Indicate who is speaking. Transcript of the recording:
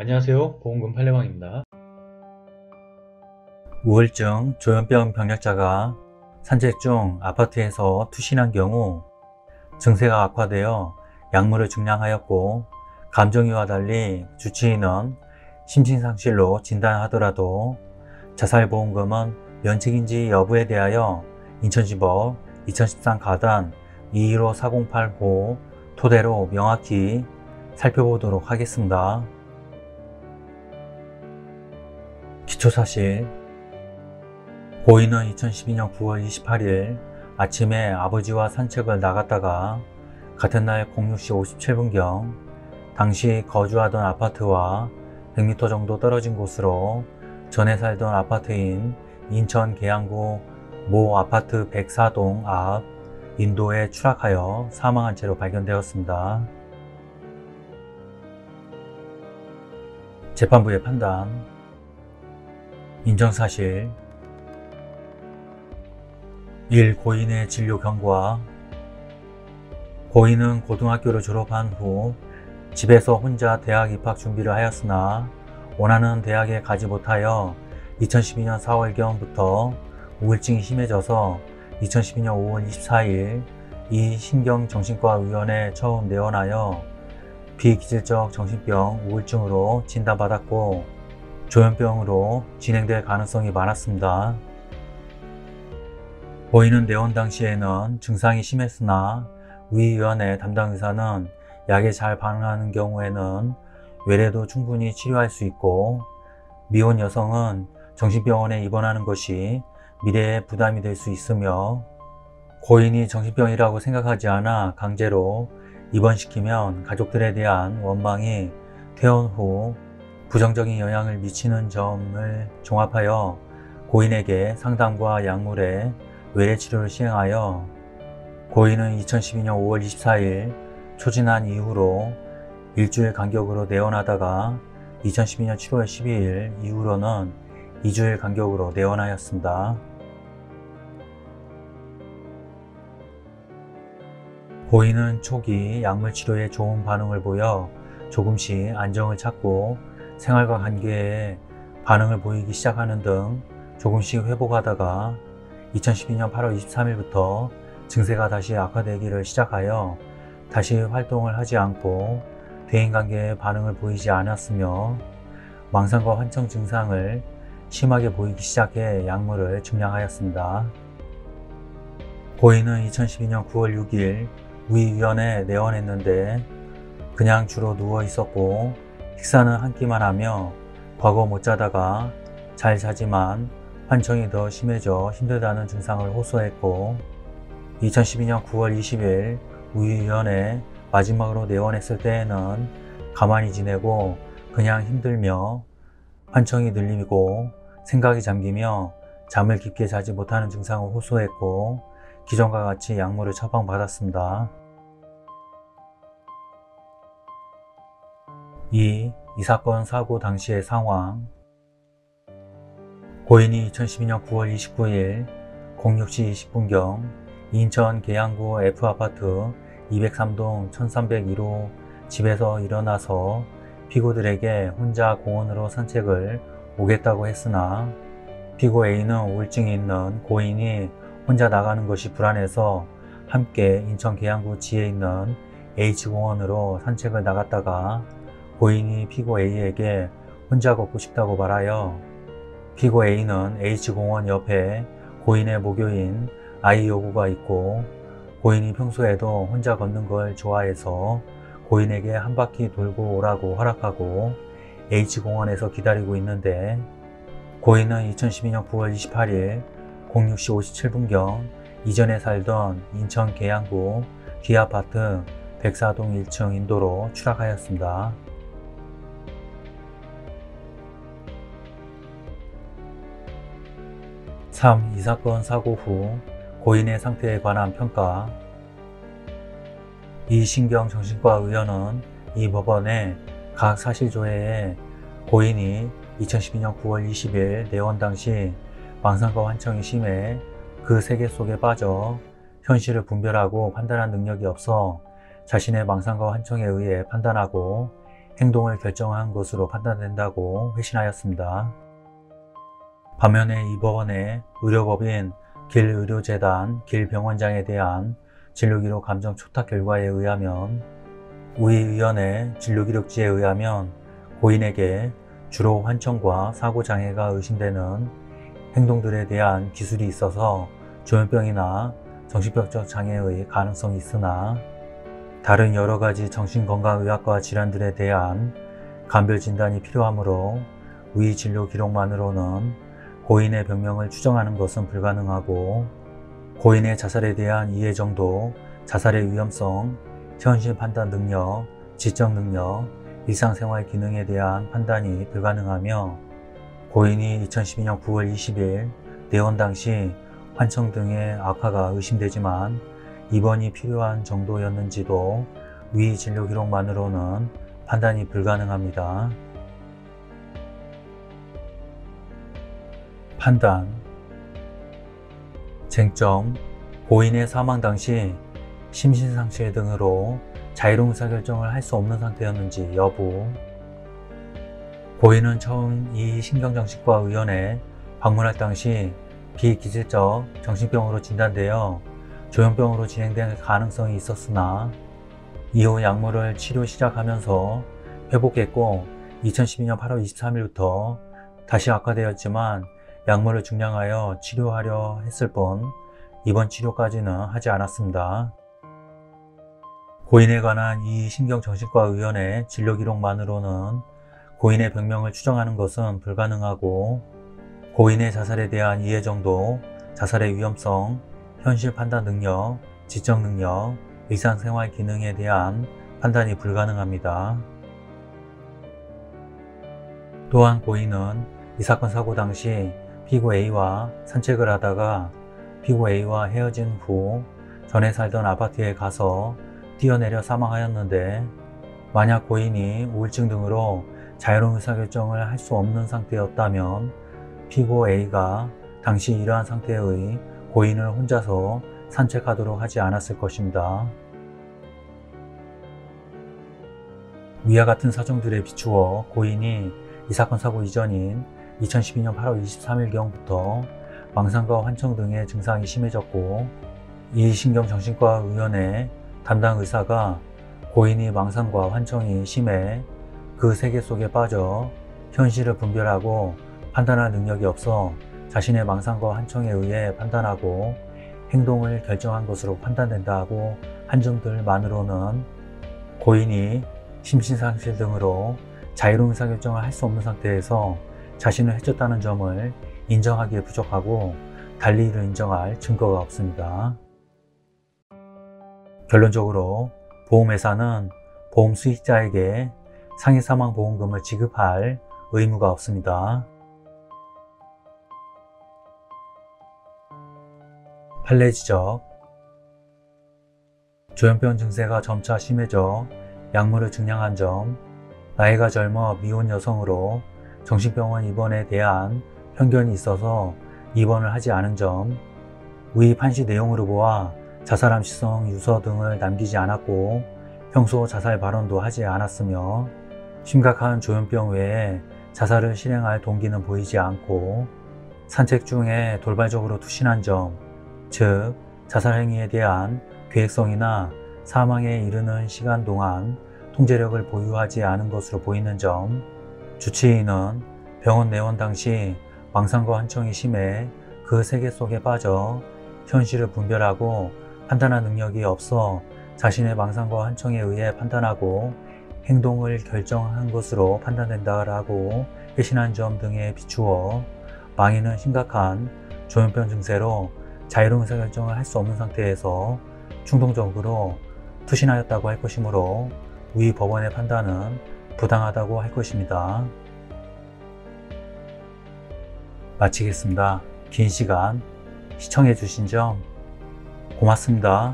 Speaker 1: 안녕하세요. 보험금 팔례방입니다.
Speaker 2: 우울증, 조현병 병력자가 산책 중 아파트에서 투신한 경우 증세가 악화되어 약물을 증량하였고 감정이와 달리 주치의는 심신상실로 진단하더라도 자살보험금은 면책인지 여부에 대하여 인천지법 2013 가단 215-408호 토대로 명확히 살펴보도록 하겠습니다. 기초사실, 고인은 2012년 9월 28일 아침에 아버지와 산책을 나갔다가 같은 날 06시 57분경 당시 거주하던 아파트와 100m 정도 떨어진 곳으로 전에 살던 아파트인 인천 계양구 모 아파트 104동 앞 인도에 추락하여 사망한 채로 발견되었습니다. 재판부의 판단. 인정사실 1. 고인의 진료 경과. 고인은 고등학교를 졸업한 후 집에서 혼자 대학 입학 준비를 하였으나 원하는 대학에 가지 못하여 2012년 4월경부터 우울증이 심해져서 2012년 5월 24일 이 신경정신과의원에 처음 내원하여 비기질적 정신병 우울증으로 진단받았고 조현병으로 진행될 가능성이 많았습니다. 고인은 내원 당시에는 증상이 심했으나 위 의원의 담당 의사는 약에 잘 반응하는 경우에는 외래도 충분히 치료할 수 있고 미혼 여성은 정신병원에 입원하는 것이 미래에 부담이 될 수 있으며 고인이 정신병이라고 생각하지 않아 강제로 입원시키면 가족들에 대한 원망이 퇴원 후 부정적인 영향을 미치는 점을 종합하여 고인에게 상담과 약물의 외래치료를 시행하여 고인은 2012년 5월 24일 초진한 이후로 일주일 간격으로 내원하다가 2012년 7월 12일 이후로는 2주일 간격으로 내원하였습니다. 고인은 초기 약물 치료에 좋은 반응을 보여 조금씩 안정을 찾고 생활과 관계에 반응을 보이기 시작하는 등 조금씩 회복하다가 2012년 8월 23일부터 증세가 다시 악화되기를 시작하여 다시 활동을 하지 않고 대인관계에 반응을 보이지 않았으며 망상과 환청 증상을 심하게 보이기 시작해 약물을 증량하였습니다. 고인은 2012년 9월 6일 위원에 내원했는데 그냥 주로 누워 있었고 식사는 한 끼만 하며 과거 못 자다가 잘 자지만 환청이 더 심해져 힘들다는 증상을 호소했고 2012년 9월 20일 위원에 마지막으로 내원했을 때에는 가만히 지내고 그냥 힘들며 환청이 들리고 생각이 잠기며 잠을 깊게 자지 못하는 증상을 호소했고 기존과 같이 약물을 처방받았습니다. 2. 이 사건 사고 당시의 상황. 고인이 2012년 9월 29일 06시 20분경 인천 계양구 F아파트 203동 1301호 집에서 일어나서 피고들에게 혼자 공원으로 산책을 오겠다고 했으나 피고 A는 우울증이 있는 고인이 혼자 나가는 것이 불안해서 함께 인천 계양구 지에 있는 H공원으로 산책을 나갔다가 고인이 피고 A에게 혼자 걷고 싶다고 말하여 피고 A는 H공원 옆에 고인의 모교인 I여고가 있고 고인이 평소에도 혼자 걷는 걸 좋아해서 고인에게 한 바퀴 돌고 오라고 허락하고 H공원에서 기다리고 있는데 고인은 2012년 9월 28일 06시 57분경 이전에 살던 인천 계양구 D아파트 104동 1층 인도로 추락하였습니다. 3. 이 사건 사고 후 고인의 상태에 관한 평가. 이 신경정신과 의원은 이 법원의 각 사실조회에 고인이 2012년 9월 20일 내원 당시 망상과 환청이 심해 그 세계 속에 빠져 현실을 분별하고 판단할 능력이 없어 자신의 망상과 환청에 의해 판단하고 행동을 결정한 것으로 판단된다고 회신하였습니다. 반면에 이 법원의 의료법인 길의료재단 길병원장에 대한 진료기록 감정 초탁 결과에 의하면 위 의원의 진료기록지에 의하면 고인에게 주로 환청과 사고장애가 의심되는 행동들에 대한 기술이 있어서 조현병이나 정신병적 장애의 가능성이 있으나 다른 여러가지 정신건강의학과 질환들에 대한 감별 진단이 필요하므로 위 진료 기록만으로는 고인의 병명을 추정하는 것은 불가능하고 고인의 자살에 대한 이해 정도, 자살의 위험성, 현실 판단 능력, 지적 능력, 일상생활 기능에 대한 판단이 불가능하며 고인이 2012년 9월 20일 내원 당시 환청 등의 악화가 의심되지만 입원이 필요한 정도였는지도 위 진료 기록만으로는 판단이 불가능합니다. 판단 쟁점 고인의 사망 당시 심신상실 등으로 자유로운 의사결정을 할 수 없는 상태였는지 여부 고인은 처음 이 신경정신과 의원에 방문할 당시 비기질적 정신병으로 진단되어 조현병으로 진행될 가능성이 있었으나 이후 약물을 치료 시작하면서 회복했고 2012년 8월 23일부터 다시 악화되었지만 약물을 중량하여 치료하려 했을 뿐 입원 치료까지는 하지 않았습니다. 고인에 관한 이 신경정신과 의원의 진료 기록만으로는 고인의 병명을 추정하는 것은 불가능하고 고인의 자살에 대한 이해 정도, 자살의 위험성, 현실 판단 능력, 지적 능력, 일상생활 기능에 대한 판단이 불가능합니다. 또한 고인은 이 사건 사고 당시 피고 A와 산책을 하다가 피고 A와 헤어진 후 전에 살던 아파트에 가서 뛰어내려 사망하였는데 만약 고인이 우울증 등으로 자유로운 의사결정을 할 수 없는 상태였다면 피고 A가 당시 이러한 상태의 고인을 혼자서 산책하도록 하지 않았을 것입니다. 위와 같은 사정들에 비추어 고인이 이 사건 사고 이전인 2012년 8월 23일경부터 망상과 환청 등의 증상이 심해졌고 이 신경정신과 의원의 담당 의사가 고인이 망상과 환청이 심해 그 세계 속에 빠져 현실을 분별하고 판단할 능력이 없어 자신의 망상과 환청에 의해 판단하고 행동을 결정한 것으로 판단된다고 한 점들만으로는 고인이 심신상실 등으로 자유로운 의사결정을 할 수 없는 상태에서 자신을 해쳤다는 점을 인정하기에 부족하고 달리 이를 인정할 증거가 없습니다. 결론적으로 보험회사는 보험 수익자에게 상해사망보험금을 지급할 의무가 없습니다. 판례 지적 조현병 증세가 점차 심해져 약물을 증량한 점, 나이가 젊어 미혼 여성으로 정신병원 입원에 대한 편견이 있어서 입원을 하지 않은 점, 위 판시 내용으로 보아 자살함 시성 유서 등을 남기지 않았고 평소 자살 발언도 하지 않았으며 심각한 조현병 외에 자살을 실행할 동기는 보이지 않고 산책 중에 돌발적으로 투신한 점, 즉 자살 행위에 대한 계획성이나 사망에 이르는 시간 동안 통제력을 보유하지 않은 것으로 보이는 점, 주치의는 병원 내원 당시 망상과 환청이 심해 그 세계 속에 빠져 현실을 분별하고 판단할 능력이 없어 자신의 망상과 환청에 의해 판단하고 행동을 결정한 것으로 판단된다라고 회신한 점 등에 비추어 망인은 심각한 조현병 증세로 자유로운 의사결정을 할 수 없는 상태에서 충동적으로 투신하였다고 할 것이므로 위 법원의 판단은 부당하다고 할 것입니다. 마치겠습니다. 긴 시간 시청해 주신 점 고맙습니다.